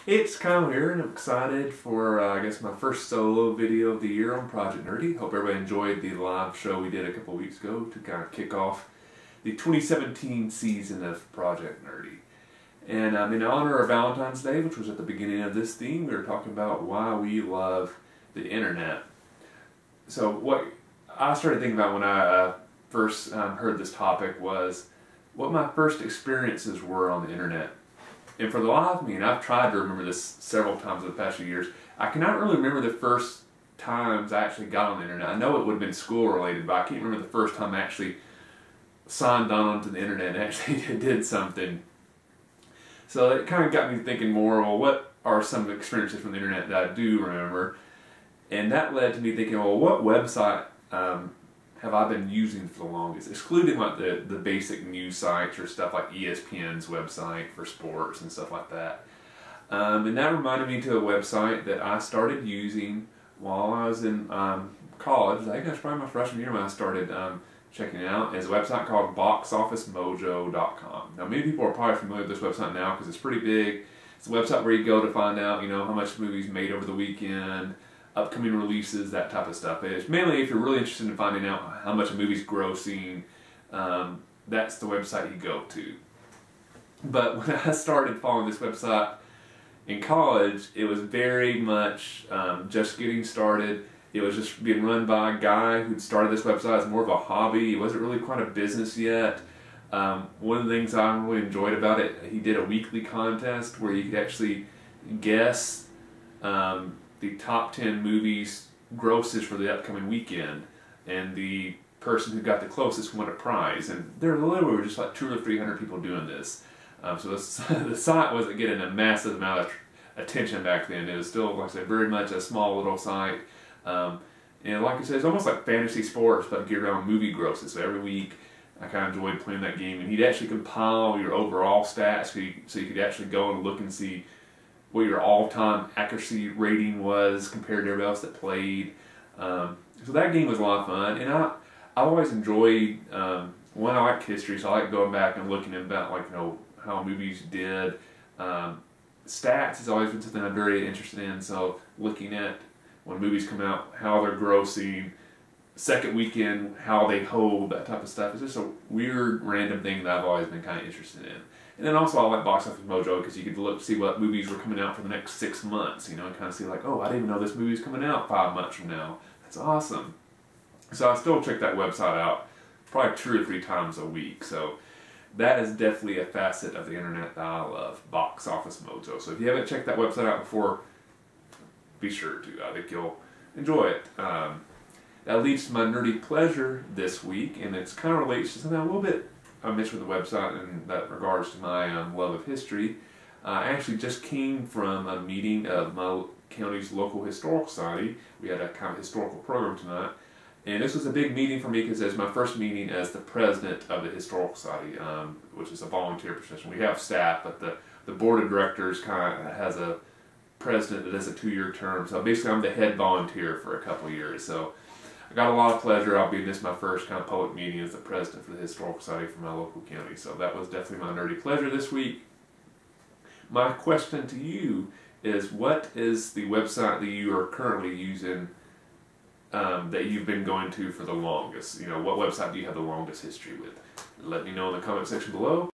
It's Kyle here, and I'm excited for, I guess, my first solo video of the year on Project Nerdy. Hope everybody enjoyed the live show we did a couple weeks ago to kind of kick off the 2017 season of Project Nerdy. And in honor of Valentine's Day, which was at the beginning of this theme, we were talking about why we love the internet. So what I started thinking about when I first heard this topic was what my first experiences were on the internet. And for the life of me, and I've tried to remember this several times in the past few years, I cannot really remember the first times I actually got on the internet. I know it would have been school related, but I can't remember the first time I actually signed on to the internet and actually did something. So it kind of got me thinking more, well, what are some experiences from the internet that I do remember? And that led to me thinking, well, what website have I been using for the longest, excluding like the basic news sites or stuff like ESPN's website for sports and stuff like that. And that reminded me to a website that I started using while I was in college. I think that's probably my freshman year when I started checking it out. It's a website called boxofficemojo.com. Now many people are probably familiar with this website now because it's pretty big. It's a website where you go to find out, you know, how much movies made over the weekend, upcoming releases, that type of stuff. It's mainly if you're really interested in finding out how much a movie's grossing, that's the website you go to. But when I started following this website in college, it was very much just getting started. It was just being run by a guy who'd started this website as more of a hobby. It wasn't really quite a business yet. One of the things I really enjoyed about it, he did a weekly contest where you could actually guess the top 10 movies grosses for the upcoming weekend, and the person who got the closest won a prize. And there literally were just like 200 or 300 people doing this. So the site wasn't getting a massive amount of attention back then. It was still, like I said, very much a small little site. And like I said, it's almost like fantasy sports, but geared around movie grosses. So every week I kind of enjoyed playing that game, and he'd actually compile your overall stats so you could actually go and look and see what your all-time accuracy rating was compared to everybody else that played. So that game was a lot of fun, and I always enjoyed, one, I like history, so I like going back and looking about, like, you know, how movies did. Stats has always been something I'm very interested in, so looking at when movies come out, how they're grossing, second weekend, how they hold, that type of stuff. It's just a weird, random thing that I've always been kind of interested in. And then also I like Box Office Mojo because you could look see what movies were coming out for the next 6 months, you know, and kind of see like, oh, I didn't even know this movie's coming out 5 months from now. That's awesome. So I still check that website out probably 2 or 3 times a week. So that is definitely a facet of the internet that I love, Box Office Mojo. So if you haven't checked that website out before, be sure to. I think you'll enjoy it. That leads to my nerdy pleasure this week, and it's kind of relates to something a little bit I mentioned with the website in that regards to my love of history. I actually just came from a meeting of my county's local historical society. We had a kind of historical program tonight, and this was a big meeting for me because it's my first meeting as the president of the historical society, which is a volunteer position. We have staff, but the board of directors kind of has a president that has a 2-year term. So basically I'm the head volunteer for a couple of years. So I got a lot of pleasure. I'll be in this my first kind of public meeting as the president for the Historical Society for my local county. So that was definitely my nerdy pleasure this week. My question to you is, what is the website that you are currently using that you've been going to for the longest? You know, what website do you have the longest history with? Let me know in the comment section below.